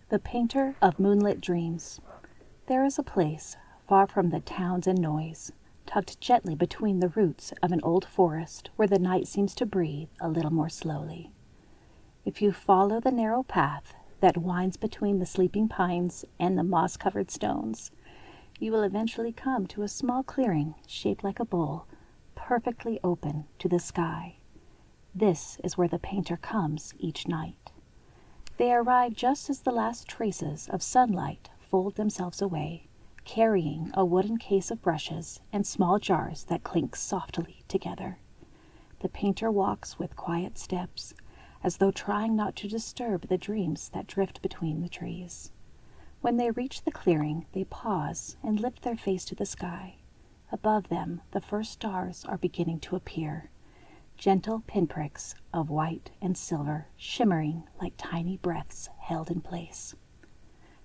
The painter of moonlit dreams. There is a place, far from the towns and noise, tucked gently between the roots of an old forest where the night seems to breathe a little more slowly. If you follow the narrow path that winds between the sleeping pines and the moss-covered stones, you will eventually come to a small clearing shaped like a bowl, perfectly open to the sky. This is where the painter comes each night. They arrive just as the last traces of sunlight fold themselves away, carrying a wooden case of brushes and small jars that clink softly together. The painter walks with quiet steps, as though trying not to disturb the dreams that drift between the trees. When they reach the clearing, they pause and lift their face to the sky. Above them, the first stars are beginning to appear, gentle pinpricks of white and silver shimmering like tiny breaths held in place.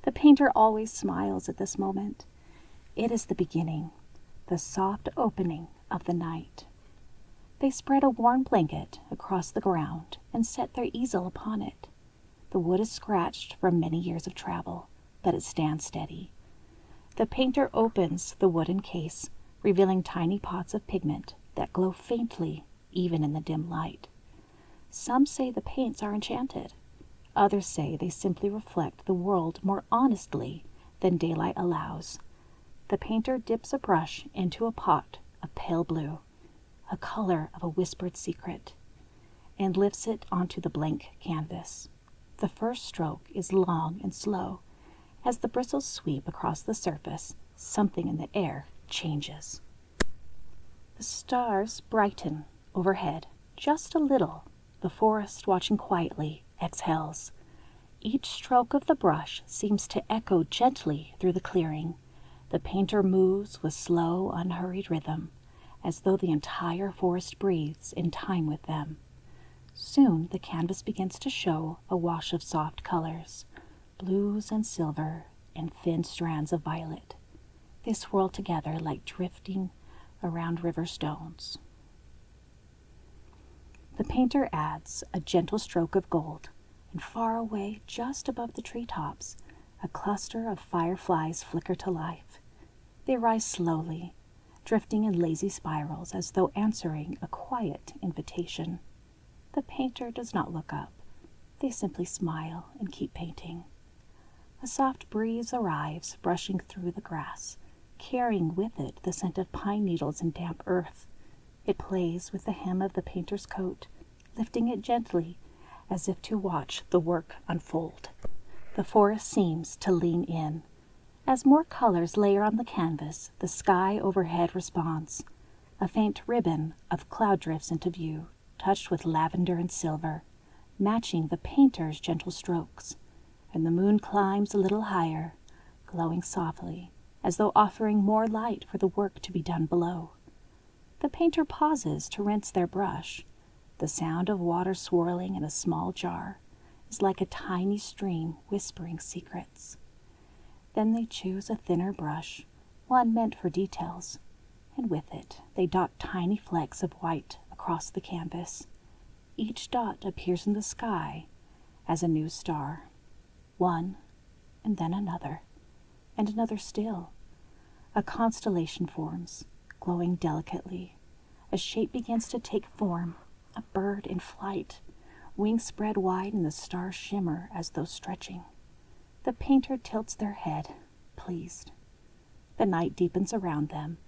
The painter always smiles at this moment. It is the beginning, the soft opening of the night. They spread a warm blanket across the ground and set their easel upon it. The wood is scratched from many years of travel, but it stands steady. The painter opens the wooden case, revealing tiny pots of pigment that glow faintly even in the dim light. Some say the paints are enchanted. Others say they simply reflect the world more honestly than daylight allows. The painter dips a brush into a pot of pale blue, a color of a whispered secret, and lifts it onto the blank canvas. The first stroke is long and slow. As the bristles sweep across the surface, something in the air changes. The stars brighten overhead, just a little. The forest, watching quietly, exhales. Each stroke of the brush seems to echo gently through the clearing. The painter moves with slow, unhurried rhythm, as though the entire forest breathes in time with them. Soon the canvas begins to show a wash of soft colors, blues and silver and thin strands of violet. They swirl together like drifting around river stones. The painter adds a gentle stroke of gold, and far away, just above the treetops, a cluster of fireflies flicker to life. They rise slowly, drifting in lazy spirals as though answering a quiet invitation. The painter does not look up. They simply smile and keep painting. A soft breeze arrives, brushing through the grass, carrying with it the scent of pine needles and damp earth. It plays with the hem of the painter's coat, lifting it gently, as if to watch the work unfold. The forest seems to lean in. As more colors layer on the canvas, the sky overhead responds. A faint ribbon of cloud drifts into view, touched with lavender and silver, matching the painter's gentle strokes, and the moon climbs a little higher, glowing softly, as though offering more light for the work to be done below. The painter pauses to rinse their brush. The sound of water swirling in a small jar is like a tiny stream whispering secrets. Then they choose a thinner brush, one meant for details, and with it they dot tiny flecks of white across the canvas. Each dot appears in the sky as a new star. One, and then another, and another still. A constellation forms, glowing delicately. A shape begins to take form, a bird in flight. Wings spread wide and the stars shimmer as though stretching. The painter tilts their head, pleased. The night deepens around them,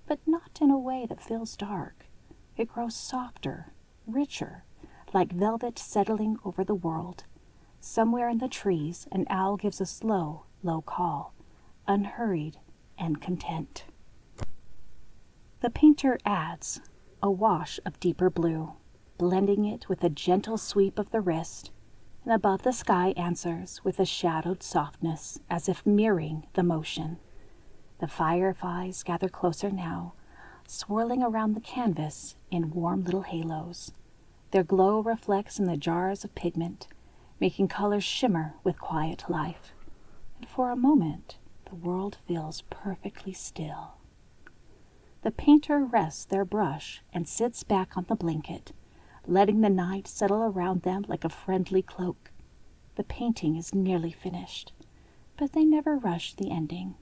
but not in a way that feels dark. It grows softer, richer, like velvet settling over the world. Somewhere in the trees, an owl gives a slow, low call, unhurried and content. The painter adds a wash of deeper blue, blending it with a gentle sweep of the wrist, and above the sky answers with a shadowed softness as if mirroring the motion. The fireflies gather closer now, swirling around the canvas in warm little halos. Their glow reflects in the jars of pigment, making colors shimmer with quiet life. And for a moment, the world feels perfectly still. The painter rests their brush and sits back on the blanket, letting the night settle around them like a friendly cloak. The painting is nearly finished, but they never rush the ending.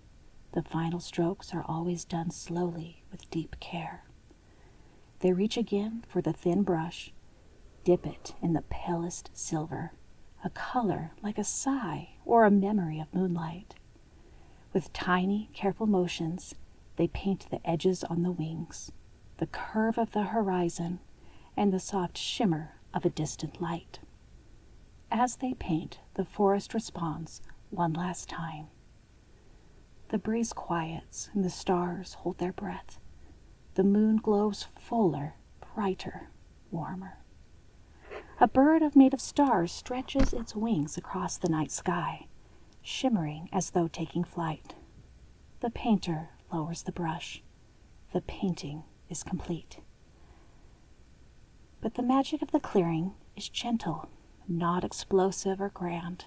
The final strokes are always done slowly with deep care. They reach again for the thin brush, dip it in the palest silver, a color like a sigh or a memory of moonlight. With tiny, careful motions, they paint the edges on the wings, the curve of the horizon, and the soft shimmer of a distant light. As they paint, the forest responds one last time. The breeze quiets and the stars hold their breath. The moon glows fuller, brighter, warmer. A bird made of stars stretches its wings across the night sky, shimmering as though taking flight. The painter lowers the brush. The painting is complete. But the magic of the clearing is gentle, not explosive or grand.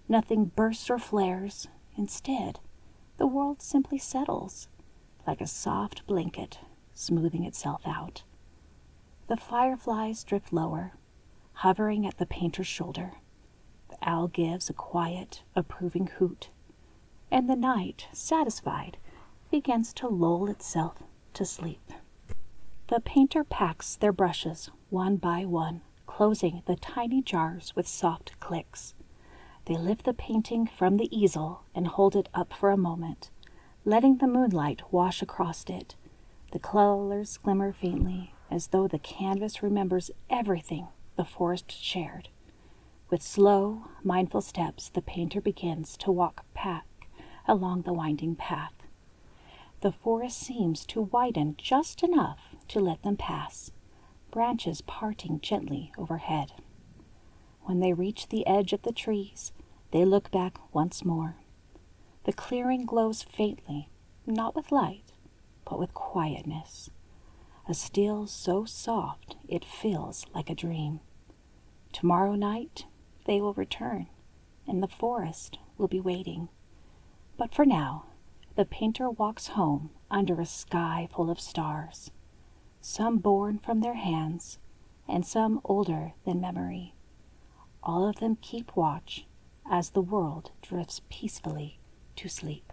Nothing bursts or flares. Instead, the world simply settles, like a soft blanket, smoothing itself out. The fireflies drift lower, hovering at the painter's shoulder. The owl gives a quiet, approving hoot, and the night, satisfied, begins to lull itself to sleep. The painter packs their brushes one by one, closing the tiny jars with soft clicks. They lift the painting from the easel and hold it up for a moment, letting the moonlight wash across it. The colors glimmer faintly, as though the canvas remembers everything the forest shared. With slow, mindful steps, the painter begins to walk back along the winding path. The forest seems to widen just enough to let them pass, branches parting gently overhead. When they reach the edge of the trees, they look back once more. The clearing glows faintly, not with light, but with quietness, a still so soft it feels like a dream. Tomorrow night they will return, and the forest will be waiting. But for now, the painter walks home under a sky full of stars, some born from their hands, and some older than memory. All of them keep watch as the world drifts peacefully to sleep.